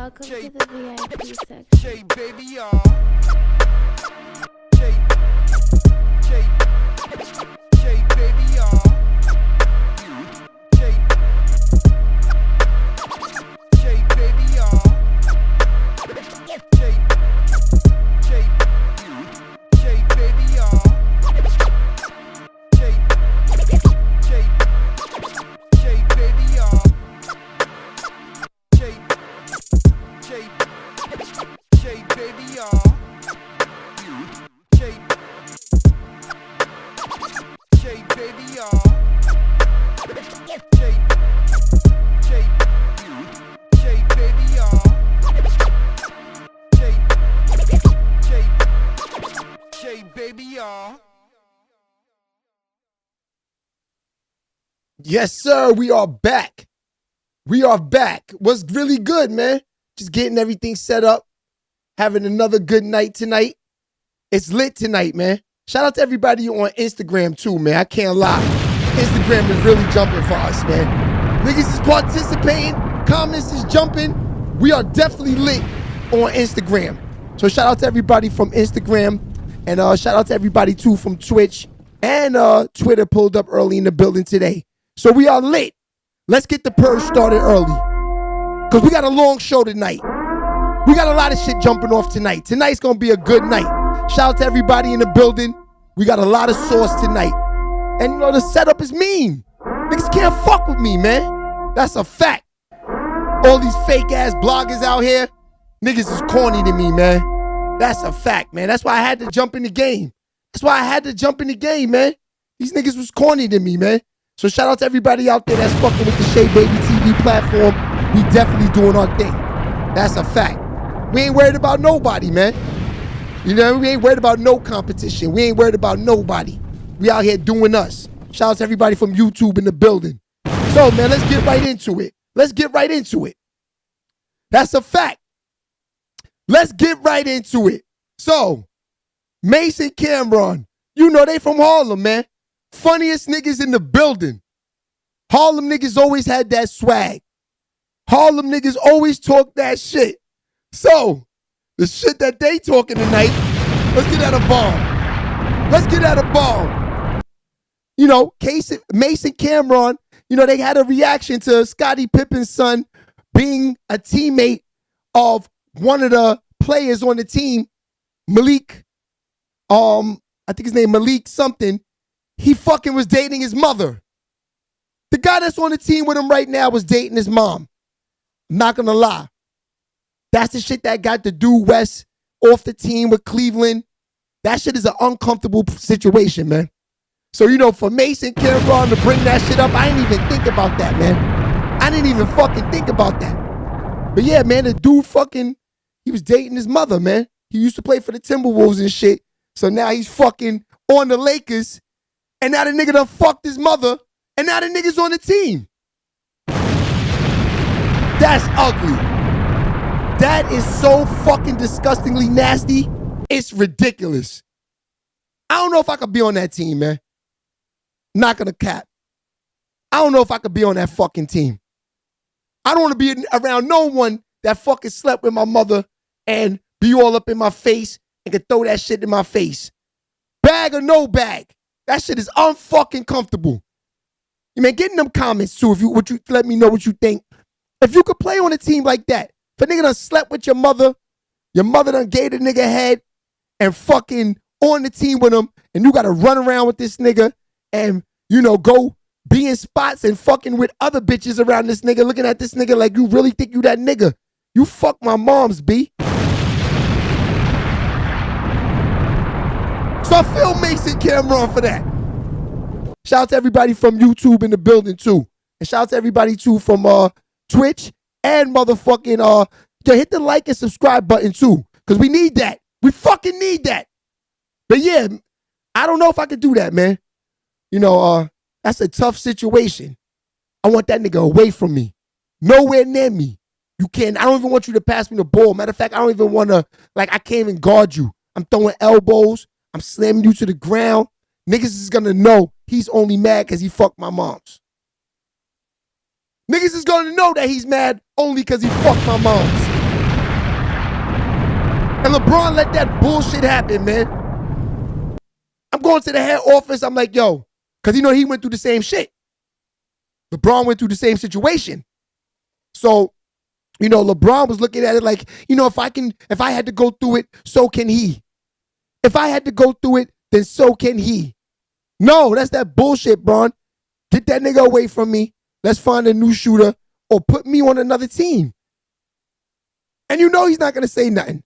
Welcome to the VIP section. Baby, y'all. Baby, y'all. Baby, y'all. Baby, y'all. Baby, y'all. Baby, y'all. Baby, y'all. Baby, y'all. Baby, y'all. Yes, sir. We are back. We are back. What's really good, man? Just getting everything set up. Having another good night tonight. It's lit tonight, man. Shout out to everybody on Instagram, too, man. I can't lie. Instagram is really jumping for us, man. Niggas is participating. Comments is jumping. We are definitely lit on Instagram. So shout out to everybody from Instagram. And shout out to everybody, too, from Twitch. And Twitter pulled up early in the building today. So we are lit. Let's get the purge started early. Because we got a long show tonight. We got a lot of shit jumping off tonight. Tonight's going to be a good night. Shout out to everybody in the building. We got a lot of sauce tonight. And, you know, the setup is mean. Niggas can't fuck with me, man. That's a fact. All these fake-ass bloggers out here, niggas is corny to me, man. That's a fact, man. That's why I had to jump in the game. That's why I had to jump in the game, man. These niggas was corny to me, man. So shout out to everybody out there that's fucking with the SheababyTv platform. We definitely doing our thing. That's a fact. We ain't worried about nobody, man. You know, we ain't worried about no competition. We ain't worried about nobody. We out here doing us. Shout out to everybody from YouTube in the building. So, man, let's get right into it. Let's get right into it. That's a fact. Let's get right into it. So, Mase and Camron, you know they from Harlem, man. Funniest niggas in the building. Harlem niggas always had that swag. Harlem niggas always talk that shit. So, the shit that they talking tonight, let's get at a bomb. Let's get at a bomb. You know, Mase and Camron, you know, they had a reaction to Scottie Pippen's son being a teammate of one of the players on the team, Malik. I think his name Malik something. He fucking was dating his mother. The guy that's on the team with him right now was dating his mom. I'm not gonna lie. That's the shit that got the dude West off the team with Cleveland. That shit is an uncomfortable situation, man. So, you know, for Mase and Camron to bring that shit up, I didn't even think about that, man. I didn't even fucking think about that. But yeah, man, the dude fucking, he was dating his mother, man. He used to play for the Timberwolves and shit. So now he's fucking on the Lakers. And now the nigga done fucked his mother. And now the nigga's on the team. That's ugly. That is so fucking disgustingly nasty. It's ridiculous. I don't know if I could be on that team, man. Not gonna cap. I don't know if I could be on that fucking team. I don't want to be around no one that fucking slept with my mother and be all up in my face and can throw that shit in my face. Bag or no bag. That shit is unfucking comfortable. You man, get in them comments too. Let me know what you think. If you could play on a team like that, if a nigga done slept with your mother done gave the nigga head and fucking on the team with him, and you gotta run around with this nigga and, you know, go be in spots and fucking with other bitches around this nigga, looking at this nigga like you really think you that nigga. You fuck my moms, B. So I feel Mase and Camron for that. Shout out to everybody from YouTube in the building too. And shout out to everybody too from Twitch and motherfucking hit the like and subscribe button too. Cause we need that. We fucking need that. But yeah, I don't know if I could do that, man. You know, that's a tough situation. I want that nigga away from me. Nowhere near me. You can't, I don't even want you to pass me the ball. Matter of fact, I don't even want to, like, I can't even guard you. I'm throwing elbows. I'm slamming you to the ground. Niggas is going to know he's only mad because he fucked my moms. Niggas is going to know that he's mad only because he fucked my moms. And LeBron let that bullshit happen, man. I'm going to the head office. I'm like, yo, because you know he went through the same shit. LeBron went through the same situation. So, you know, LeBron was looking at it like, you know, if I had to go through it, so can he. If I had to go through it, then so can he. No, that's that bullshit, Bron. Get that nigga away from me. Let's find a new shooter or put me on another team. And you know he's not gonna say nothing.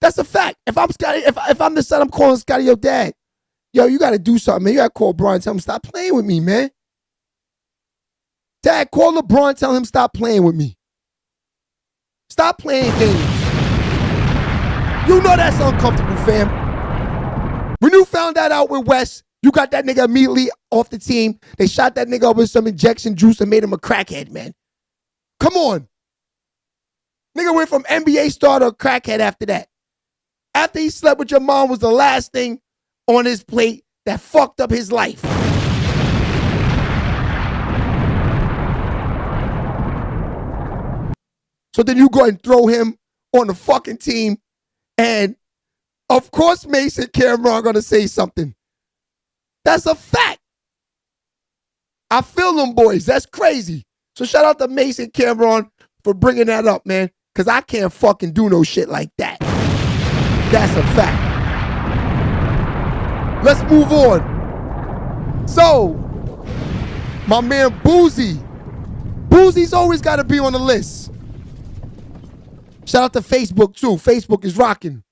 That's a fact. If I'm Scotty, if I'm the son, I'm calling Scotty, yo, dad. Yo, you gotta do something, man. You gotta call Bron and tell him stop playing with me, man. Dad, call LeBron, tell him stop playing with me. Stop playing games. You know that's uncomfortable, fam. When you found that out with West, you got that nigga immediately off the team. They shot that nigga up with some injection juice and made him a crackhead, man. Come on. Nigga went from NBA star to a crackhead after that. After he slept with your mom was the last thing on his plate that fucked up his life. So then you go and throw him on the fucking team. And of course Mase and Camron are going to say something. That's a fact. I feel them boys. That's crazy. So shout out to Mase and Camron for bringing that up, man. Because I can't fucking do no shit like that. That's a fact. Let's move on. So, my man Boosie. Boosie's always got to be on the list. Shout out to Facebook too. Facebook is rocking.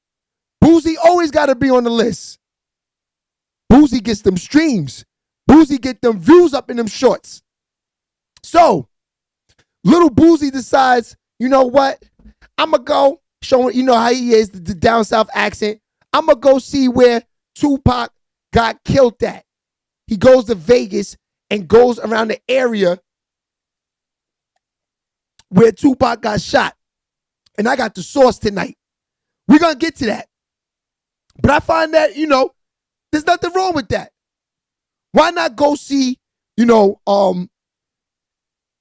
Boosie always got to be on the list. Boosie gets them streams. Boosie get them views up in them shorts. So, little Boosie decides, you know what? I'm going to go, showing, you know how he is, the down south accent. I'm going to go see where Tupac got killed at. He goes to Vegas and goes around the area where Tupac got shot. And I got the source tonight. We're going to get to that. But I find that, you know, there's nothing wrong with that. Why not go see, you know,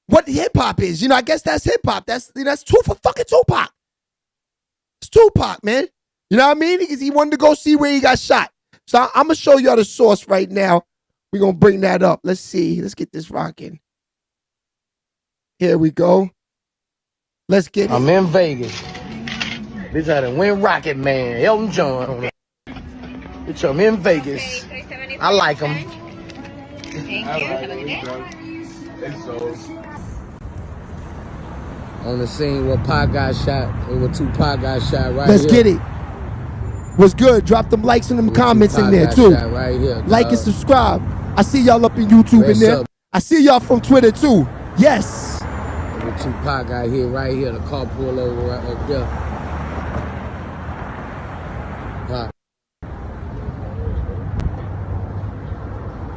what hip hop is? You know, I guess that's hip hop. That's fucking Tupac. It's Tupac, man. You know what I mean? Because he wanted to go see where he got shot. So I'm going to show y'all the source right now. We're going to bring that up. Let's see. Let's get this rocking. Here we go. Let's get it. I'm in Vegas. Bitch, I done win Rocket Man, Elton John. Bitch, I'm in Vegas. I like him. On the scene where Pac got shot, and where Tupac got shot right Let's here. get it. What's good? Drop them likes and them comments in there too. Right here, like and subscribe. I see y'all up in YouTube in there. I see y'all from Twitter too. Yes. With Tupac got here, right here. The car pull over right up there. Pac.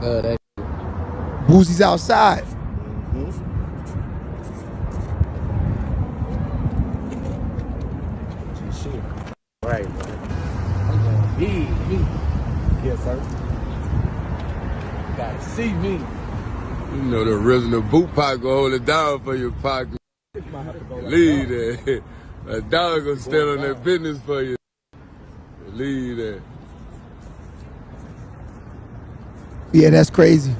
That Boosie's outside. Right, man. I'm going big, me. Yes, sir. You gotta see me. You know the original boot Pac gonna hold it down for you, Pac. Lead that. A dog gonna stand on that business for you. Lead that. Yeah, that's crazy.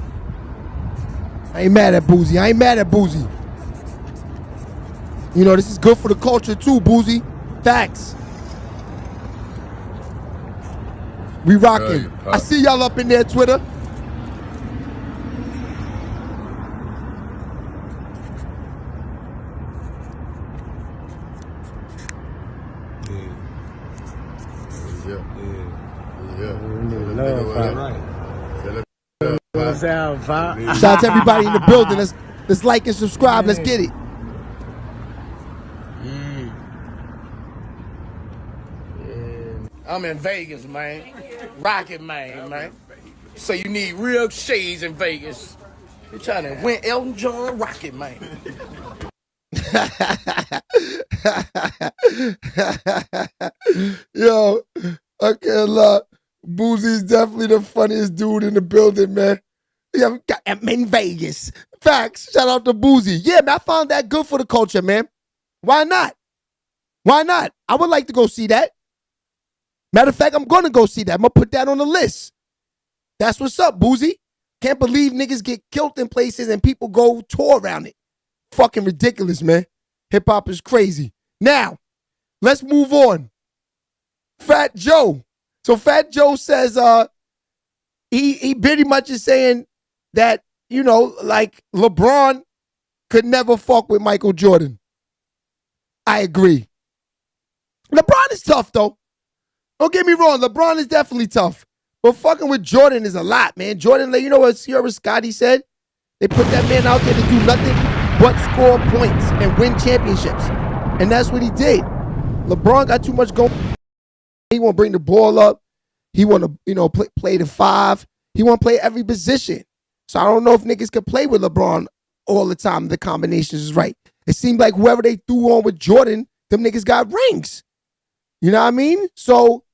I ain't mad at Boosie. You know, this is good for the culture too, Boosie. Facts. We rocking. I see y'all up in there, Twitter. Shout out to everybody in the building. Let's like and subscribe. Let's get it. I'm in Vegas, man. Rocket man. So you need real shades in Vegas. You're trying to win Elton John Rocket Man. Yo, I can't lie. Boosie's definitely the funniest dude in the building, man. Yeah, I'm in Vegas. Facts. Shout out to Boosie. Yeah, man, I found that good for the culture, man. Why not? Why not? I would like to go see that. Matter of fact, I'm going to go see that. I'm going to put that on the list. That's what's up, Boosie. Can't believe niggas get killed in places and people go tour around it. Fucking ridiculous, man. Hip-hop is crazy. Now, let's move on. Fat Joe. So Fat Joe says he pretty much is saying that, you know, like LeBron could never fuck with Michael Jordan. I agree. LeBron is tough, though. Don't get me wrong. LeBron is definitely tough. But fucking with Jordan is a lot, man. Jordan, like, you know what Sierra Scotty said? They put that man out there to do nothing but score points and win championships. And that's what he did. LeBron got too much going. He want to bring the ball up. He want to, you know, play the five. He want to play every position. So I don't know if niggas could play with LeBron all the time. The combinations is right. It seemed like whoever they threw on with Jordan, them niggas got rings. You know what I mean? So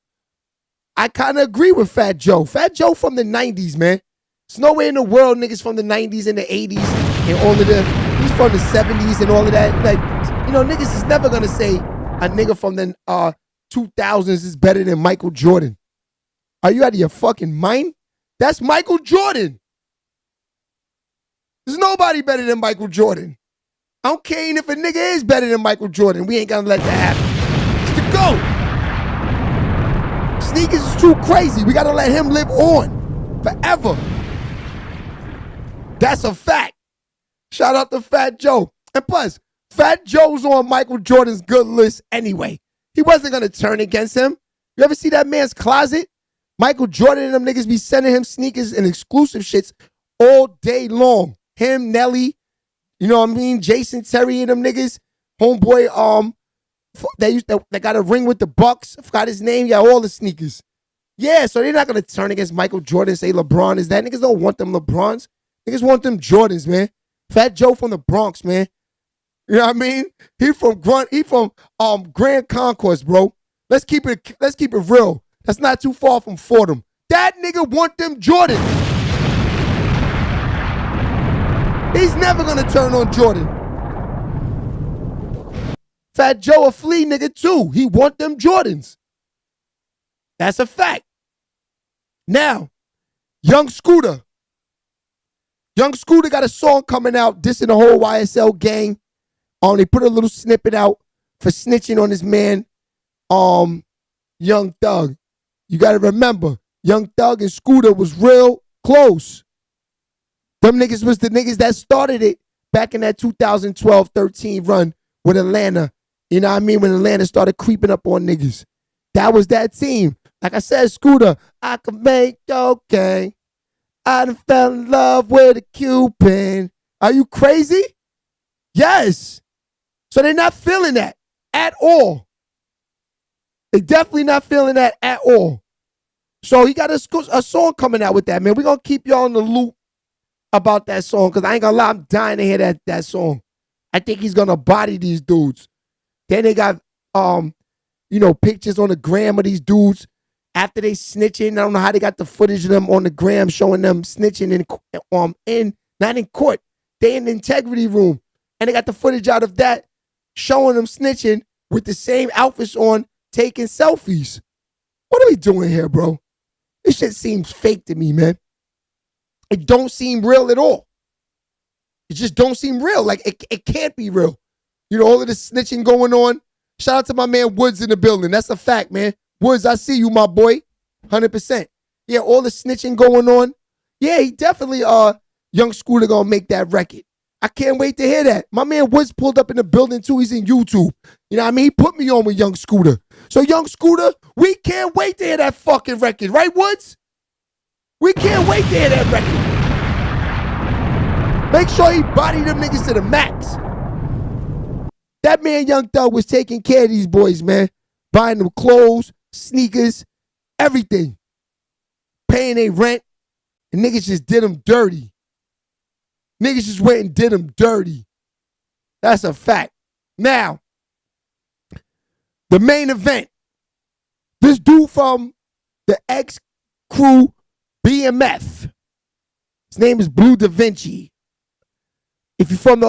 I kind of agree with Fat Joe. Fat Joe from the 90s, man. There's no way in the world niggas from the 90s and the 80s and all of the, he's from the 70s and all of that. Like, you know, niggas is never going to say a nigga from the 2000s is better than Michael Jordan. Are you out of your fucking mind? That's Michael Jordan. There's nobody better than Michael Jordan. I don't care if a nigga is better than Michael Jordan. We ain't gonna let that happen. It's the GOAT. Sneakers is too crazy. We gotta let him live on forever. That's a fact. Shout out to Fat Joe. And plus, Fat Joe's on Michael Jordan's good list anyway. He wasn't gonna turn against him. You ever see that man's closet? Michael Jordan and them niggas be sending him sneakers and exclusive shits all day long. Him, Nelly, you know what I mean? Jason Terry and them niggas. Homeboy, that got a ring with the Bucks. I forgot his name. Yeah, all the sneakers. Yeah, so they're not gonna turn against Michael Jordan and say LeBron is that. Niggas don't want them LeBrons. Niggas want them Jordans, man. Fat Joe from the Bronx, man. You know what I mean? He from Grand Concourse, bro. Let's keep it real. That's not too far from Fordham. That nigga want them Jordans. He's never gonna turn on Jordan. Fat Joe a flea nigga too. He want them Jordans. That's a fact. Now, Young Scooter. Young Scooter got a song coming out dissing the whole YSL gang. They put a little snippet out for snitching on his man, Young Thug. You got to remember, Young Thug and Scooter was real close. Them niggas was the niggas that started it back in that 2012-13 run with Atlanta. You know what I mean? When Atlanta started creeping up on niggas. That was that team. Like I said, Scooter, I can make okay. I done fell in love with a Cuban. Are you crazy? Yes. So they're not feeling that at all. They definitely not feeling that at all. So he got a song coming out with that, man. We're going to keep y'all in the loop about that song because I ain't going to lie, I'm dying to hear that song. I think he's going to body these dudes. Then they got, pictures on the gram of these dudes after they snitching. I don't know how they got the footage of them on the gram showing them snitching not in court. They in the integrity room. And they got the footage out of that showing them snitching with the same outfits on, taking selfies. What are we doing here, bro? This shit seems fake to me, man. It don't seem real at all. It just don't seem real. Like, it can't be real. You know, all of this snitching going on. Shout out to my man Woods in the building. That's a fact, man. Woods, I see you, my boy. 100%. Yeah, all the snitching going on. Yeah, he definitely, Young Scooter gonna make that record. I can't wait to hear that. My man Woods pulled up in the building too. He's in YouTube. You know what I mean? He put me on with Young Scooter. So Young Scooter, we can't wait to hear that fucking record. Right, Woods? We can't wait to hear that record. Make sure he body them niggas to the max. That man Young Thug was taking care of these boys, man. Buying them clothes, sneakers, everything. Paying their rent. And niggas just did them dirty. Niggas just went and did them dirty. That's a fact. Now, the main event. This dude from the ex-crew BMF. His name is Blue Da Vinci. If you from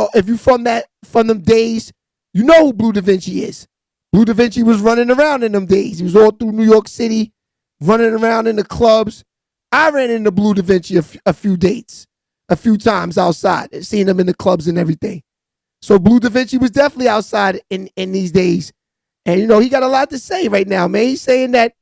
them days, you know who Blue Da Vinci is. Blue Da Vinci was running around in them days. He was all through New York City, running around in the clubs. I ran into Blue Da Vinci a few dates, a few times outside, seen him in the clubs and everything. So Blue Da Vinci was definitely outside in these days. And, you know, he got a lot to say right now, man. He's saying that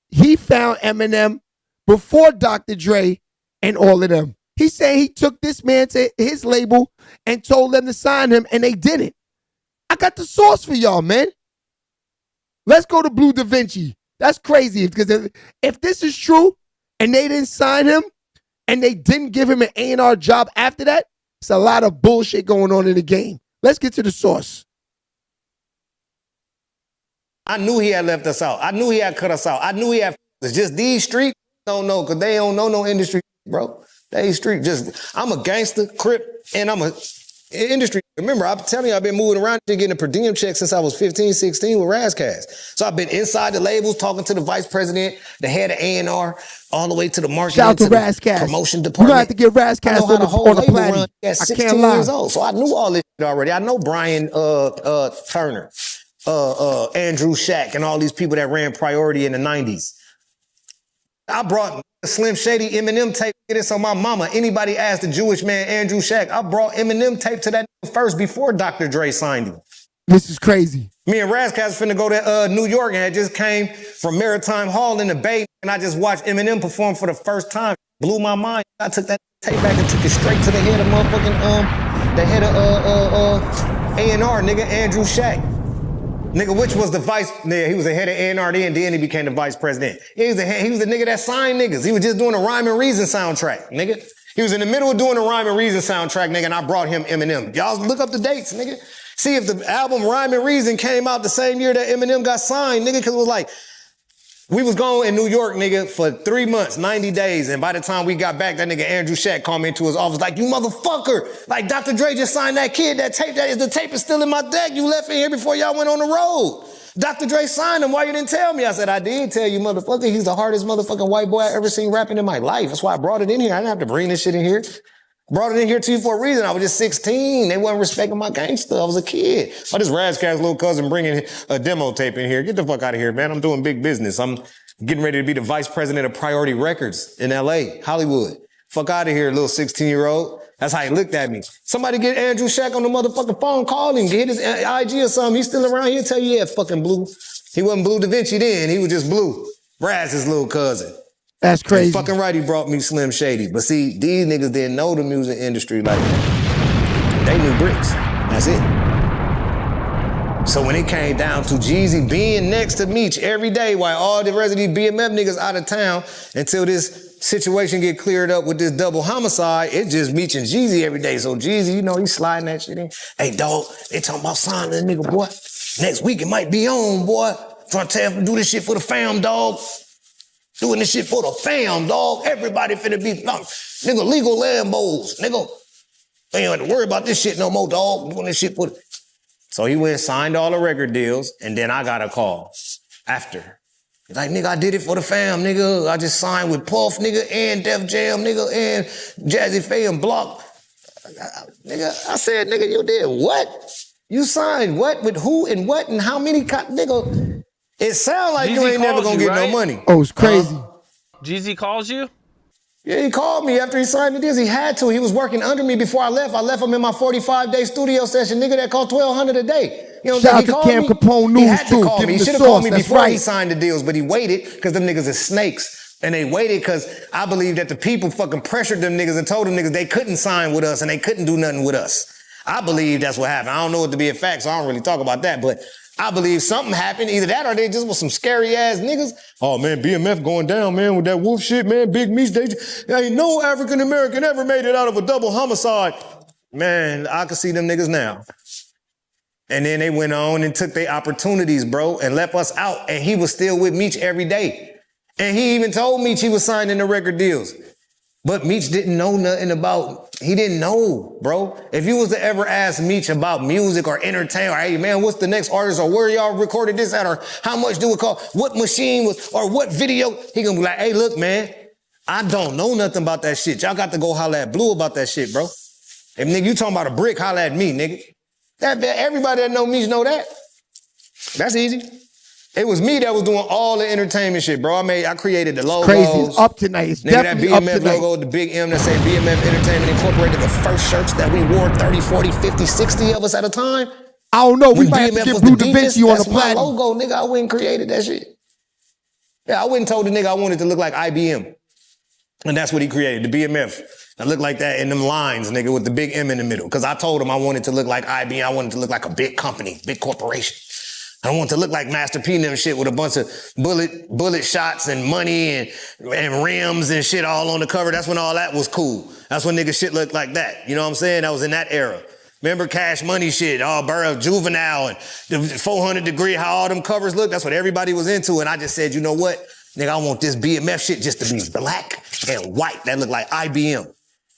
he found Eminem before Dr. Dre and all of them. He's saying he took this man to his label and told them to sign him, and they didn't. I got the source for y'all, man. Let's go to Blue Da Vinci. That's crazy, because if this is true and they didn't sign him and they didn't give him an A&R job after that, it's a lot of bullshit going on in the game. Let's get to the source. I knew he had left us out. I knew he had cut us out. I knew he had. It's just these streets don't know, because they don't know no industry, bro. They street just. I'm a gangster, crip, and I'm a industry. Remember, I'm telling you, I've been moving around getting a per diem check since I was 15, 16 with Razzcast. So I've been inside the labels, talking to the vice president, the head of A&R, all the way to the marketing, shout out to the Razzcast. promotion We're department. gonna have to get Razzcast on the planet. At I 16 can't lie. years old. So I knew all this shit already. I know Brian Turner, Andrew Shack, and all these people that ran Priority in the 90s. I brought Slim Shady Eminem tape. Get this on my mama. Anybody asked the Jewish man Andrew Shack, I brought Eminem tape to that first before Dr. Dre signed him. This is crazy. Me and Razzcast finna go to New York, and I just came from Maritime Hall in the Bay, and I just watched Eminem perform for the first time. Blew my mind. I took that tape back and took it straight to the head of motherfucking the head of A&R, nigga, Andrew Shack. Nigga, which was the vice, nigga, he was the head of A&R then he became the vice president. He was the nigga that signed niggas. He was just doing a Rhyme and Reason soundtrack, nigga. He was in the middle of doing a Rhyme and Reason soundtrack, nigga, and I brought him Eminem. Y'all look up the dates, nigga. See if the album Rhyme and Reason came out the same year that Eminem got signed, nigga, because it was like, we was going in New York, nigga, for 3 months, 90 days, and by the time we got back, that nigga Andrew Shack called me into his office like, you motherfucker, like Dr. Dre just signed that kid, the tape is still in my deck, you left it here before y'all went on the road. Dr. Dre signed him, why you didn't tell me? I said, I did tell you, motherfucker, he's the hardest motherfucking white boy I ever seen rapping in my life. That's why I brought it in here. I didn't have to bring this shit in here. Brought it in here to you for a reason. I was just 16. They wasn't respecting my gangster. I was a kid. Oh, this Razzcast little cousin bringing a demo tape in here. Get the fuck out of here, man. I'm doing big business. I'm getting ready to be the vice president of Priority Records in LA, Hollywood. Fuck out of here, little 16-year-old. That's how he looked at me. Somebody get Andrew Shack on the motherfucking phone, call him, get his IG or something. He's still around. He'll tell you, yeah, fucking Blue. He wasn't Blue Da Vinci then. He was just Blue. Razz's little cousin. That's crazy. And fucking right, he brought me Slim Shady. But see, these niggas didn't know the music industry like that. They knew bricks. That's it. So when it came down to Jeezy being next to Meech every day while all the rest of these BMF niggas out of town until this situation get cleared up with this double homicide, it's just Meech and Jeezy every day. So Jeezy, you know, he's sliding that shit in. Hey, dog, they talking about signing this nigga, boy. Next week it might be on, boy. Trying to tell him to do this shit for the fam, dog. Doing this shit for the fam, dog. Everybody finna be, nigga, legal Lambos, nigga. They ain't have to worry about this shit no more, dog. Doing this shit for the... So he went and signed all the record deals, and then I got a call after. He's like, nigga, I did it for the fam, nigga. I just signed with Puff, nigga, and Def Jam, nigga, and Jazzy Faye and Block. Nigga, I said, nigga, you did what? You signed what with who and what and how many nigga? It sound like you ain't never gonna get no money. Oh, it's crazy. Jeezy calls you? Yeah, he called me after he signed the deals. He had to. He was working under me before I left. I left him in my 45-day studio session. Nigga, that cost $1,200 a day. You know, shout out to Cam Capone News, he had to too. call Give me. him He the should have called sauce. me That's before he right. signed the deals, but he waited because them niggas is snakes. And they waited because I believe that the people fucking pressured them niggas and told them niggas they couldn't sign with us and they couldn't do nothing with us. I believe that's what happened. I don't know it to be a fact, so I don't really talk about that, but I believe something happened. Either that or they just was some scary ass niggas. Oh man, BMF going down, man, with that wolf shit, man. Big Meech, ain't no African American ever made it out of a double homicide. Man, I can see them niggas now. And then they went on and took their opportunities, bro, and left us out. And he was still with Meech every day. And he even told Meech he was signing the record deals. But Meech didn't know nothing about, he didn't know, bro. If you was to ever ask Meech about music or entertainment, or hey man, what's the next artist, or where y'all recorded this at, or how much do it cost, what machine was, or what video, he gonna be like, hey look man, I don't know nothing about that shit. Y'all got to go holler at Blue about that shit, bro. If nigga, you talking about a brick, holler at me, nigga. Everybody that know Meech know that. That's easy. It was me that was doing all the entertainment shit, bro. I created the logos. Crazy. It's up tonight. It's Nigga, that definitely up BMF tonight. logo, the big M that say BMF Entertainment Incorporated, the first shirts that we wore, 30, 40, 50, 60 of us at a time. I don't know. We When might have BMF to get was Blue the Da deepest, Vinci on the that's my platinum. logo, nigga. I wouldn't created that shit. Yeah, I wouldn't told the nigga I wanted to look like IBM. And that's what he created, the BMF. I look like that in them lines, nigga, with the big M in the middle. Because I told him I wanted to look like IBM. I wanted to look like a big company, big corporation. I don't want to look like Master P and them shit with a bunch of bullet shots and money and rims and shit all on the cover. That's when all that was cool. That's when nigga shit looked like that. You know what I'm saying? That was in that era. Remember Cash Money shit, all Burrow, Juvenile, and the 400 Degree, how all them covers look? That's what everybody was into. And I just said, you know what? Nigga, I want this BMF shit just to be black and white. That look like IBM.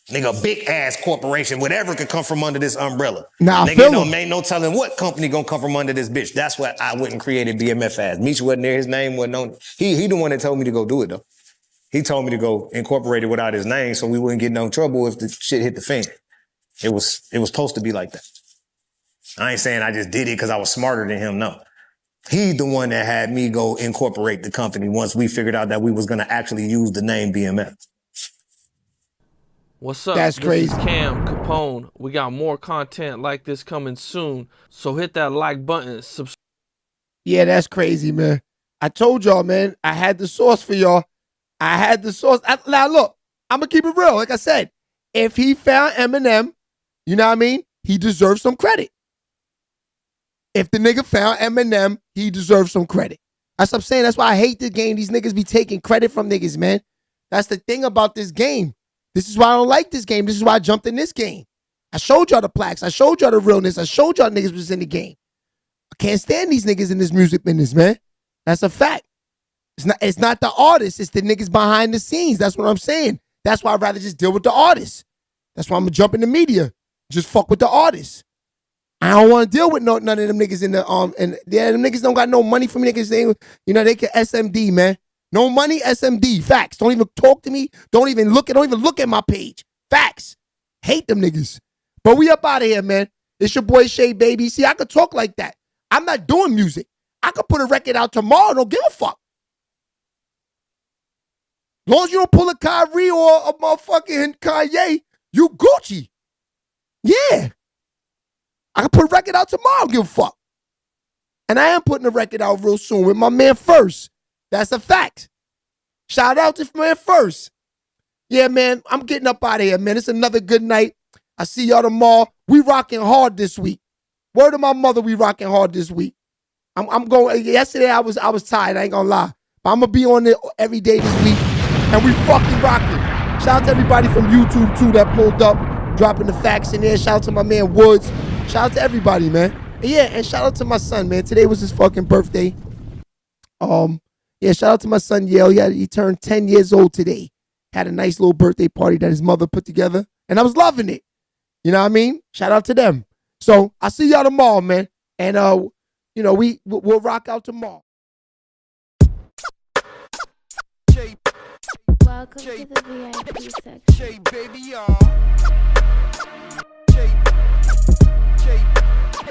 Nigga, big ass corporation, whatever could come from under this umbrella. Nah, I nigga, feel don't him. ain't no telling what company gonna come from under this bitch. That's what I went and created BMF as. Misha wasn't there, his name wasn't on. He the one that told me to go do it though. He told me to go incorporate it without his name so we wouldn't get no trouble if the shit hit the fan. It was supposed to be like that. I ain't saying I just did it because I was smarter than him, no. He's the one that had me go incorporate the company once we figured out that we was gonna actually use the name BMF. What's up? That's crazy. This is Cam Capone. We got more content like this coming soon, so hit that like button. Yeah, that's crazy, man. I told y'all, man. I had the sauce for y'all. I had the sauce. Now, look, I'm going to keep it real. Like I said, if he found Eminem, you know what I mean? He deserves some credit. If the nigga found Eminem, he deserves some credit. That's what I'm saying. That's why I hate this game. These niggas be taking credit from niggas, man. That's the thing about this game. This is why I don't like this game. This is why I jumped in this game. I showed y'all the plaques. I showed y'all the realness. I showed y'all niggas was in the game. I can't stand these niggas in this music business, man. That's a fact. It's not the artist. It's the niggas behind the scenes. That's what I'm saying. That's why I'd rather just deal with the artist. That's why I'm going to jump in the media. Just fuck with the artist. I don't want to deal with none of them niggas in the and yeah, them niggas don't got no money for me. Niggas, they can SMD, man. No money, SMD. Facts. Don't even talk to me. Don't even look at my page. Facts. Hate them niggas. But we up out of here, man. It's your boy Shay Baby. See, I could talk like that. I'm not doing music. I could put a record out tomorrow. Don't give a fuck. As long as you don't pull a Kyrie or a motherfucking Kanye, you Gucci. Yeah. I can put a record out tomorrow. Don't give a fuck. And I am putting a record out real soon with my man First. That's a fact. Shout out to man First. Yeah, man, I'm getting up out of here, man. It's another good night. I see y'all tomorrow. We rocking hard this week. Word to my mother, we rocking hard this week. I'm going. Yesterday I was tired. I ain't gonna lie, but I'm gonna be on it every day this week, and we fucking rocking. Shout out to everybody from YouTube too that pulled up, dropping the facts in there. Shout out to my man Woods. Shout out to everybody, man. And yeah, and shout out to my son, man. Today was his fucking birthday. Yeah, shout out to my son Yale. He turned 10 years old today. Had a nice little birthday party that his mother put together, and I was loving it. You know what I mean? Shout out to them. So I'll see y'all tomorrow, man. And we'll rock out tomorrow. Welcome to the VIP section. Shay baby, y'all. Shay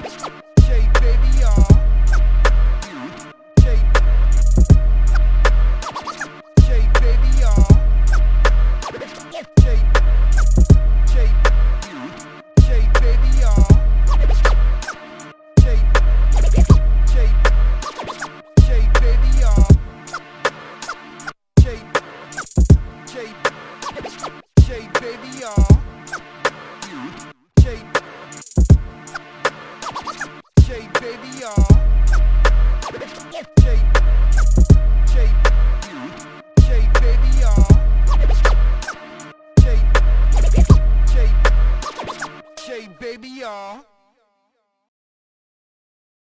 baby, y'all. Shay baby, y'all. Shay baby, y'all. Shay baby, y'all. Shay baby, y'all. Shay baby, y'all.